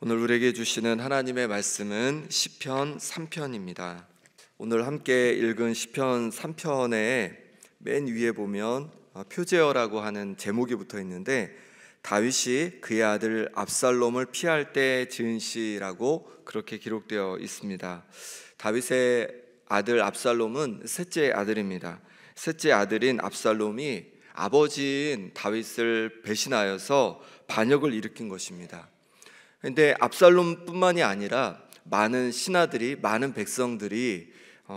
오늘 우리에게 주시는 하나님의 말씀은 시편 3편입니다. 오늘 함께 읽은 시편 3편의 맨 위에 보면 표제어라고 하는 제목이 붙어 있는데, 다윗이 그의 아들 압살롬을 피할 때 지은 시라고 그렇게 기록되어 있습니다. 다윗의 아들 압살롬은 셋째 아들입니다. 셋째 아들인 압살롬이 아버지인 다윗을 배신하여서 반역을 일으킨 것입니다. 그런데 압살롬뿐만이 아니라 많은 신하들이, 많은 백성들이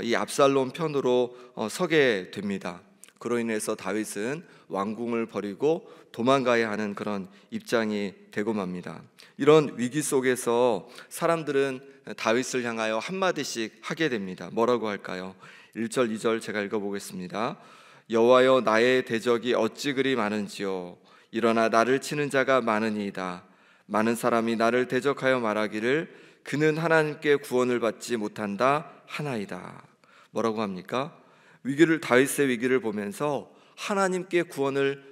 이 압살롬 편으로 서게 됩니다. 그로 인해서 다윗은 왕궁을 버리고 도망가야 하는 그런 입장이 되고 맙니다. 이런 위기 속에서 사람들은 다윗을 향하여 한마디씩 하게 됩니다. 뭐라고 할까요? 1절, 2절 제가 읽어보겠습니다. 여호와여, 나의 대적이 어찌 그리 많은지요. 일어나 나를 치는 자가 많으니이다. 많은 사람이 나를 대적하여 말하기를 그는 하나님께 구원을 받지 못한다 하나이다. 뭐라고 합니까? 다윗의 위기를 보면서 하나님께 구원을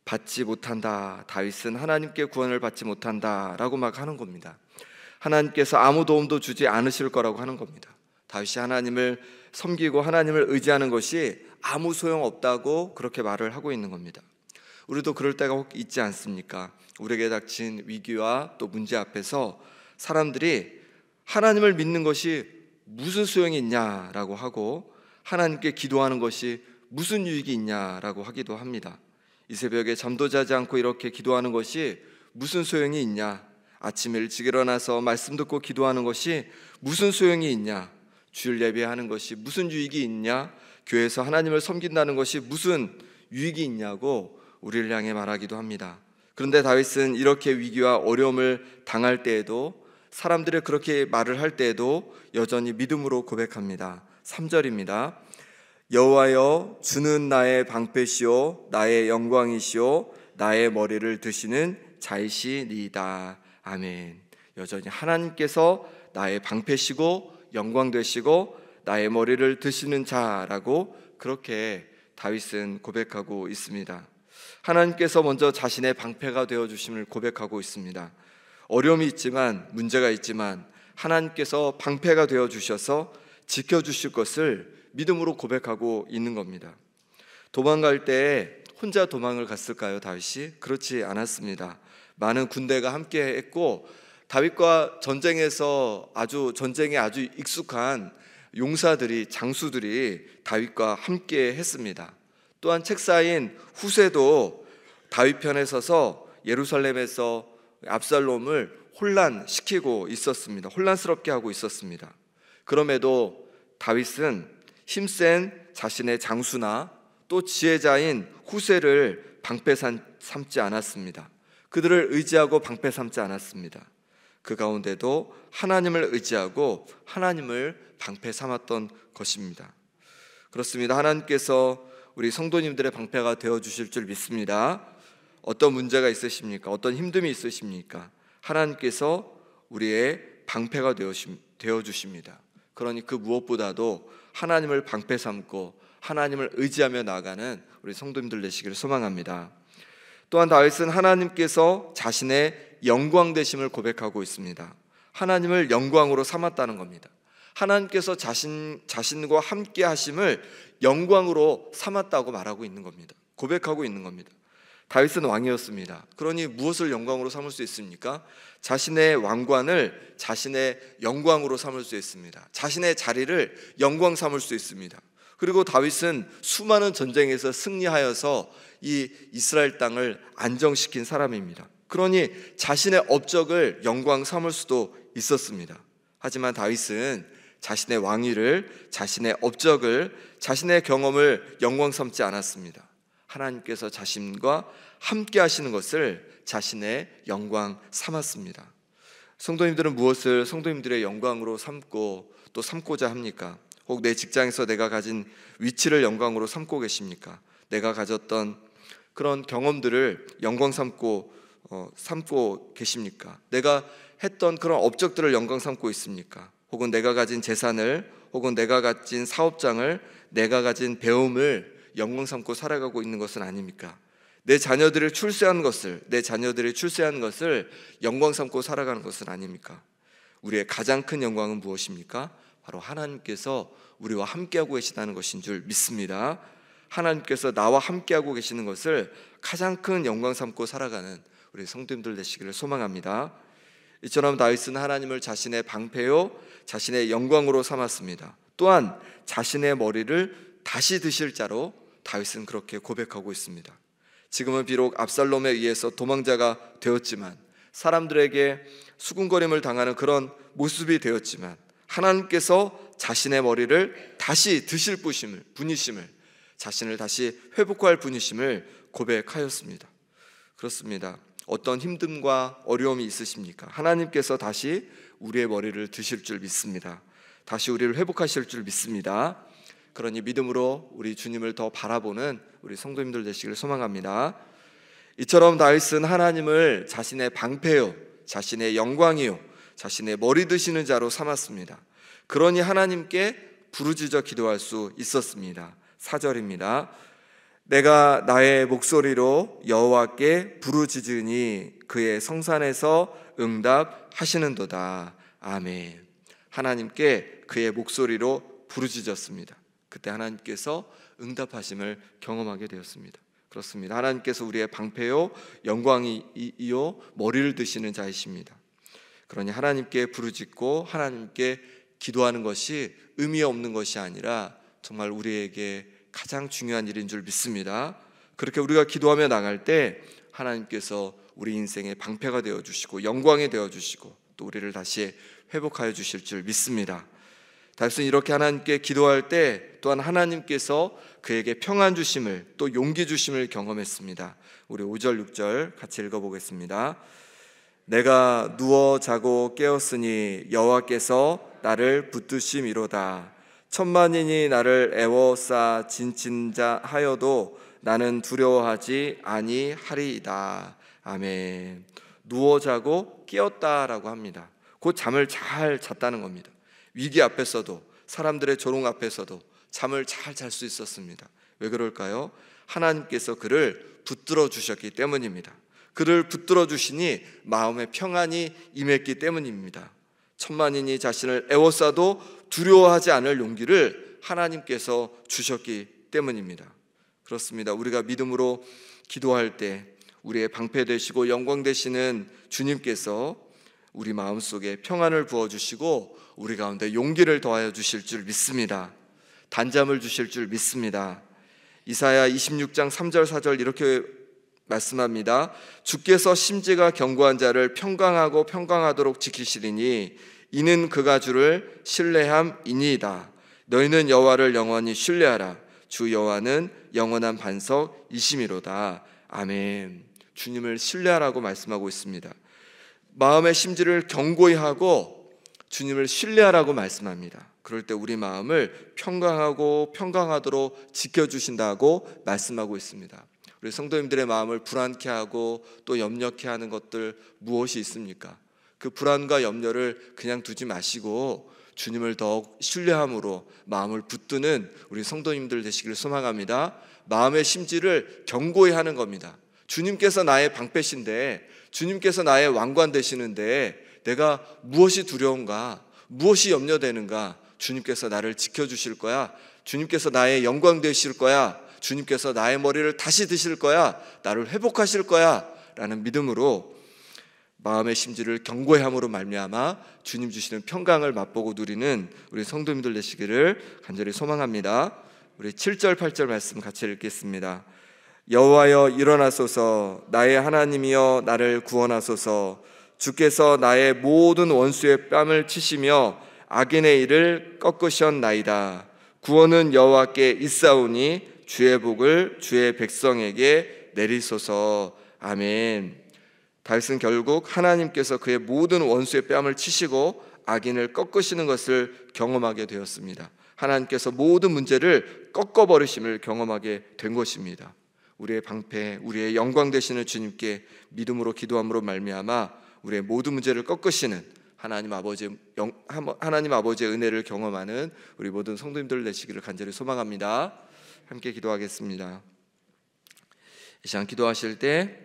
받지 못한다, 다윗은 하나님께 구원을 받지 못한다 라고 막 하는 겁니다. 하나님께서 아무 도움도 주지 않으실 거라고 하는 겁니다. 다윗이 하나님을 섬기고 하나님을 의지하는 것이 아무 소용없다고 그렇게 말을 하고 있는 겁니다. 우리도 그럴 때가 혹 있지 않습니까? 우리에게 닥친 위기와 또 문제 앞에서 사람들이 하나님을 믿는 것이 무슨 소용이 있냐라고 하고, 하나님께 기도하는 것이 무슨 유익이 있냐라고 하기도 합니다. 이 새벽에 잠도 자지 않고 이렇게 기도하는 것이 무슨 소용이 있냐? 아침에 일찍 일어나서 말씀 듣고 기도하는 것이 무슨 소용이 있냐? 주일 예배하는 것이 무슨 유익이 있냐? 교회에서 하나님을 섬긴다는 것이 무슨 유익이 있냐고 우리를 향해 말하기도 합니다. 그런데 다윗은 이렇게 위기와 어려움을 당할 때에도, 사람들이 그렇게 말을 할 때에도 여전히 믿음으로 고백합니다. 3절입니다. 여호와여, 주는 나의 방패시오 나의 영광이시오 나의 머리를 드시는 자이시니이다. 아멘. 여전히 하나님께서 나의 방패시고 영광 되시고 나의 머리를 드시는 자라고 그렇게 다윗은 고백하고 있습니다. 하나님께서 먼저 자신의 방패가 되어주심을 고백하고 있습니다. 어려움이 있지만, 문제가 있지만 하나님께서 방패가 되어주셔서 지켜주실 것을 믿음으로 고백하고 있는 겁니다. 도망갈 때 혼자 도망을 갔을까요, 다윗이? 그렇지 않았습니다. 많은 군대가 함께 했고, 다윗과 전쟁에 아주 익숙한 용사들이, 장수들이 다윗과 함께 했습니다. 또한 책사인 후세도 다윗 편에 서서 예루살렘에서 압살롬을 혼란시키고 있었습니다. 혼란스럽게 하고 있었습니다. 그럼에도 다윗은 힘센 자신의 장수나 또 지혜자인 후세를 방패 삼지 않았습니다. 그들을 의지하고 방패 삼지 않았습니다. 그 가운데도 하나님을 의지하고 하나님을 방패 삼았던 것입니다. 그렇습니다. 하나님께서 우리 성도님들의 방패가 되어주실 줄 믿습니다. 어떤 문제가 있으십니까? 어떤 힘듦이 있으십니까? 하나님께서 우리의 방패가 되어주십니다. 그러니 그 무엇보다도 하나님을 방패 삼고 하나님을 의지하며 나아가는 우리 성도님들 되시기를 소망합니다. 또한 다윗은 하나님께서 자신의 영광 되심을 고백하고 있습니다. 하나님을 영광으로 삼았다는 겁니다. 하나님께서 자신과 함께 하심을 영광으로 삼았다고 말하고 있는 겁니다. 고백하고 있는 겁니다. 다윗은 왕이었습니다. 그러니 무엇을 영광으로 삼을 수 있습니까? 자신의 왕관을 자신의 영광으로 삼을 수 있습니다. 자신의 자리를 영광 삼을 수 있습니다. 그리고 다윗은 수많은 전쟁에서 승리하여서 이 이스라엘 땅을 안정시킨 사람입니다. 그러니 자신의 업적을 영광 삼을 수도 있었습니다. 하지만 다윗은 자신의 왕위를, 자신의 업적을, 자신의 경험을 영광 삼지 않았습니다. 하나님께서 자신과 함께 하시는 것을 자신의 영광 삼았습니다. 성도님들은 무엇을 성도님들의 영광으로 삼고 또 삼고자 합니까? 혹 내 직장에서 내가 가진 위치를 영광으로 삼고 계십니까? 내가 가졌던 그런 경험들을 영광 삼고 계십니까? 내가 했던 그런 업적들을 영광 삼고 있습니까? 혹은 내가 가진 재산을, 혹은 내가 가진 사업장을, 내가 가진 배움을 영광 삼고 살아가고 있는 것은 아닙니까? 내 자녀들이 출세한 것을 영광 삼고 살아가는 것은 아닙니까? 우리의 가장 큰 영광은 무엇입니까? 바로 하나님께서 우리와 함께하고 계시다는 것인 줄 믿습니다. 하나님께서 나와 함께하고 계시는 것을 가장 큰 영광 삼고 살아가는 우리 성도님들 되시기를 소망합니다. 이처럼 다윗은 하나님을 자신의 방패요 자신의 영광으로 삼았습니다. 또한 자신의 머리를 다시 드실 자로 다윗은 그렇게 고백하고 있습니다. 지금은 비록 압살롬에 의해서 도망자가 되었지만, 사람들에게 수군거림을 당하는 그런 모습이 되었지만, 하나님께서 자신의 머리를 다시 드실 분이심을, 자신을 다시 회복할 분이심을 고백하였습니다. 그렇습니다. 어떤 힘듦과 어려움이 있으십니까? 하나님께서 다시 우리의 머리를 드실 줄 믿습니다. 다시 우리를 회복하실 줄 믿습니다. 그러니 믿음으로 우리 주님을 더 바라보는 우리 성도님들 되시기를 소망합니다. 이처럼 다윗은 하나님을 자신의 방패요 자신의 영광이요 자신의 머리 드시는 자로 삼았습니다. 그러니 하나님께 부르짖어 기도할 수 있었습니다. 4절입니다. 내가 나의 목소리로 여호와께 부르짖으니 그의 성산에서 응답하시는도다. 아멘. 하나님께 그의 목소리로 부르짖었습니다. 그때 하나님께서 응답하심을 경험하게 되었습니다. 그렇습니다. 하나님께서 우리의 방패요 영광이요 머리를 드시는 자이십니다. 그러니 하나님께 부르짖고 하나님께 기도하는 것이 의미 없는 것이 아니라 정말 우리에게 가장 중요한 일인 줄 믿습니다. 그렇게 우리가 기도하며 나갈 때 하나님께서 우리 인생의 방패가 되어주시고 영광이 되어주시고 또 우리를 다시 회복하여 주실 줄 믿습니다. 다윗은 이렇게 하나님께 기도할 때 또한 하나님께서 그에게 평안 주심을 또 용기 주심을 경험했습니다. 우리 5절 6절 같이 읽어보겠습니다. 내가 누워 자고 깨었으니 여호와께서 나를 붙드심이로다. 천만인이 나를 애워싸 진친자 하여도 나는 두려워하지 아니하리이다. 아멘. 누워 자고 깨었다라고 합니다. 곧 잠을 잘 잤다는 겁니다. 위기 앞에서도 사람들의 조롱 앞에서도 잠을 잘 잘 수 있었습니다. 왜 그럴까요? 하나님께서 그를 붙들어 주셨기 때문입니다. 그를 붙들어 주시니 마음의 평안이 임했기 때문입니다. 천만인이 자신을 애워싸도 두려워하지 않을 용기를 하나님께서 주셨기 때문입니다. 그렇습니다. 우리가 믿음으로 기도할 때 우리의 방패 되시고 영광 되시는 주님께서 우리 마음속에 평안을 부어주시고 우리 가운데 용기를 더하여 주실 줄 믿습니다. 단잠을 주실 줄 믿습니다. 이사야 26장 3절 4절 이렇게 말씀합니다. 주께서 심지가 견고한 자를 평강하고 평강하도록 지키시리니 이는 그가 주를 신뢰함이니이다. 너희는 여호와를 영원히 신뢰하라. 주 여호와는 영원한 반석이심이로다. 아멘. 주님을 신뢰하라고 말씀하고 있습니다. 마음의 심지를 견고히 하고 주님을 신뢰하라고 말씀합니다. 그럴 때 우리 마음을 평강하고 평강하도록 지켜주신다고 말씀하고 있습니다. 우리 성도님들의 마음을 불안케 하고 또 염려케 하는 것들 무엇이 있습니까? 그 불안과 염려를 그냥 두지 마시고 주님을 더욱 신뢰함으로 마음을 붙드는 우리 성도님들 되시기를 소망합니다. 마음의 심지를 견고히 하는 겁니다. 주님께서 나의 방패신데 주님께서 나의 왕관 되시는데 내가 무엇이 두려운가? 무엇이 염려되는가? 주님께서 나를 지켜주실 거야. 주님께서 나의 영광 되실 거야. 주님께서 나의 머리를 다시 드실 거야. 나를 회복하실 거야. 라는 믿음으로 마음의 심지를 견고히 함으로 말미암아 주님 주시는 평강을 맛보고 누리는 우리 성도님들 되시기를 간절히 소망합니다. 우리 7절 8절 말씀 같이 읽겠습니다. 여호와여 일어나소서. 나의 하나님이여 나를 구원하소서. 주께서 나의 모든 원수의 뺨을 치시며 악인의 일을 꺾으셨나이다. 구원은 여호와께 있사오니 주의 복을 주의 백성에게 내리소서. 아멘. 다윗은 결국 하나님께서 그의 모든 원수의 뺨을 치시고 악인을 꺾으시는 것을 경험하게 되었습니다. 하나님께서 모든 문제를 꺾어버리심을 경험하게 된 것입니다. 우리의 방패, 우리의 영광 되시는 주님께 믿음으로 기도함으로 말미암아 우리의 모든 문제를 꺾으시는 하나님 아버지의 은혜를 경험하는 우리 모든 성도님들 되시기를 간절히 소망합니다. 함께 기도하겠습니다. 이 시간 기도하실 때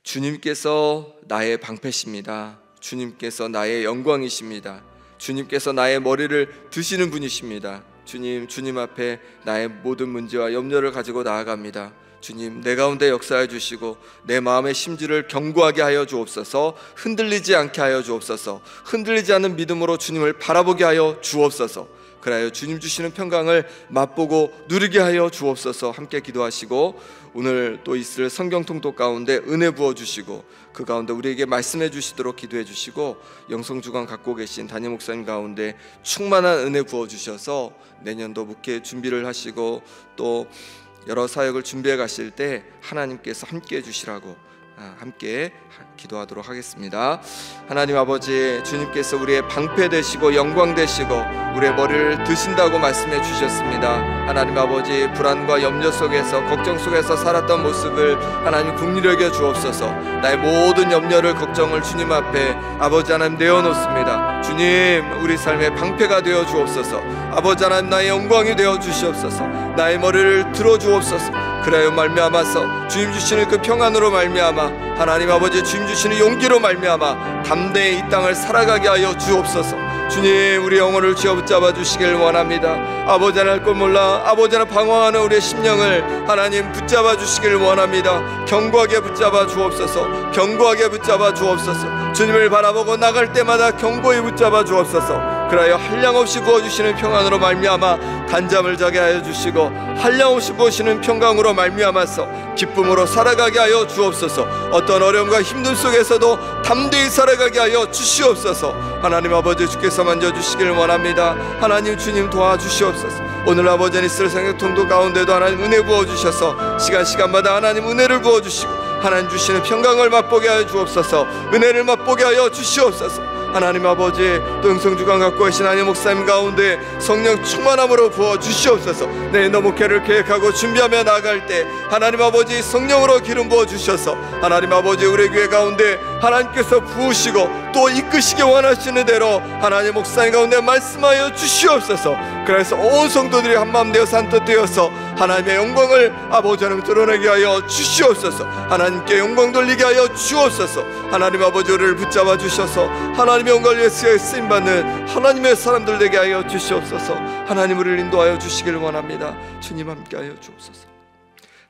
주님께서 나의 방패십니다. 주님께서 나의 영광이십니다. 주님께서 나의 머리를 드시는 분이십니다. 주님 앞에 나의 모든 문제와 염려를 가지고 나아갑니다. 주님, 내 가운데 역사해 주시고 내 마음의 심지를 견고하게 하여 주옵소서. 흔들리지 않게 하여 주옵소서. 흔들리지 않는 믿음으로 주님을 바라보게 하여 주옵소서. 그래요, 주님 주시는 평강을 맛보고 누리게 하여 주옵소서. 함께 기도하시고 오늘 또 있을 성경 통독 가운데 은혜 부어주시고 그 가운데 우리에게 말씀해 주시도록 기도해 주시고 영성주간 갖고 계신 담임 목사님 가운데 충만한 은혜 부어주셔서 내년도 목회 준비를 하시고 또 여러 사역을 준비해 가실 때 하나님께서 함께 해주시라고 함께 기도하도록 하겠습니다. 하나님 아버지, 주님께서 우리의 방패 되시고 영광 되시고 우리의 머리를 드신다고 말씀해 주셨습니다. 하나님 아버지, 불안과 염려 속에서 걱정 속에서 살았던 모습을 하나님 긍휼히 여겨 주옵소서. 나의 모든 염려를 걱정을 주님 앞에 아버지 하나님 내어놓습니다. 주님, 우리 삶의 방패가 되어 주옵소서. 아버지 하나님, 나의 영광이 되어 주시옵소서. 나의 머리를 들어 주옵소서. 그래요 말미암아서 주님 주시는 그 평안으로 말미암아 하나님 아버지 주님 주시는 용기로 말미암아 담대히 이 땅을 살아가게 하여 주옵소서. 주님, 우리 영혼을 쥐어붙잡아 주시길 원합니다. 아버지 하나님 걸 몰라 아버지 하나님 방황하는 우리의 심령을 하나님 붙잡아 주시길 원합니다. 견고하게 붙잡아 주옵소서. 견고하게 붙잡아 주옵소서. 주님을 바라보고 나갈 때마다 견고히 붙잡아 주옵소서. 그래야 한량없이 부어주시는 평안으로 말미암아 단잠을 자게 하여 주시고 한량없이 부어주시는 평강으로 말미암아서 기쁨으로 살아가게 하여 주옵소서. 어떤 어려움과 힘듦 속에서도 담대히 살아가게 하여 주시옵소서. 하나님 아버지, 주께서 만져주시길 원합니다. 하나님 주님 도와주시옵소서. 오늘 아버지 있을 생각통도 가운데도 하나님 은혜 부어주셔서 시간마다 하나님 은혜를 부어주시고 하나님 주시는 평강을 맛보게 하여 주옵소서. 은혜를 맛보게 하여 주시옵소서. 하나님 아버지, 또 영성주간 갖고 계신 하나님 목사님 가운데 성령 충만함으로 부어주시옵소서. 내년도 목회를 계획하고 준비하며 나아갈 때 하나님 아버지 성령으로 기름 부어주셔서 하나님 아버지 우리 교회 가운데 하나님께서 부으시고 또 이끄시기 원하시는 대로 하나님 목사님 가운데 말씀하여 주시옵소서. 그래서 온 성도들이 한마음 되어 산뜻 되어서 하나님의 영광을 아버지 하나님 드러내게 하여 주시옵소서. 하나님께 영광 돌리게 하여 주옵소서. 하나님 아버지 우리를 붙잡아 주셔서 하나님의 영광을 위해서 쓰임받는 하나님의 사람들 되게 하여 주시옵소서. 하나님 우리를 인도하여 주시길 원합니다. 주님 함께 하여 주옵소서.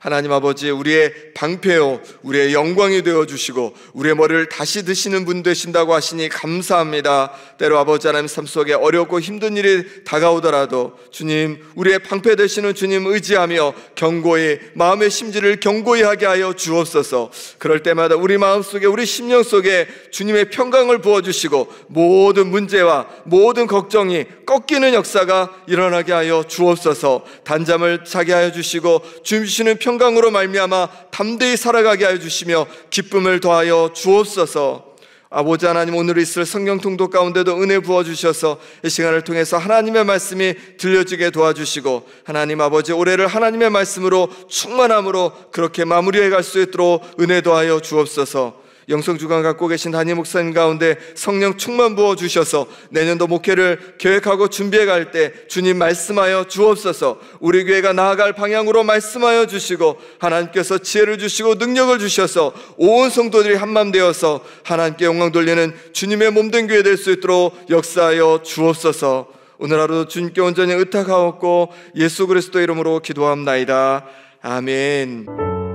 하나님 아버지, 우리의 방패요 우리의 영광이 되어주시고 우리의 머리를 다시 드시는 분 되신다고 하시니 감사합니다. 때로 아버지 하나님 삶 속에 어렵고 힘든 일이 다가오더라도 주님, 우리의 방패 되시는 주님 의지하며 견고히 마음의 심지를 견고히 하게 하여 주옵소서. 그럴 때마다 우리 마음속에 우리 심령 속에 주님의 평강을 부어주시고 모든 문제와 모든 걱정이 꺾이는 역사가 일어나게 하여 주옵소서. 단잠을 자게 하여 주시고 주님 주시는 평강으로 말미암아 담대히 살아가게 하여 주시며 기쁨을 더하여 주옵소서. 아버지 하나님, 오늘 있을 성경 통독 가운데도 은혜 부어주셔서 이 시간을 통해서 하나님의 말씀이 들려지게 도와주시고 하나님 아버지 올해를 하나님의 말씀으로 충만함으로 그렇게 마무리해 갈 수 있도록 은혜 더하여 주옵소서. 영성주간 갖고 계신 담임 목사님 가운데 성령 충만 부어주셔서 내년도 목회를 계획하고 준비해 갈 때 주님 말씀하여 주옵소서. 우리 교회가 나아갈 방향으로 말씀하여 주시고 하나님께서 지혜를 주시고 능력을 주셔서 온 성도들이 한마음 되어서 하나님께 영광 돌리는 주님의 몸된 교회 될 수 있도록 역사하여 주옵소서. 오늘 하루도 주님께 온전히 의탁하옵고 예수 그리스도 이름으로 기도합나이다. 아멘.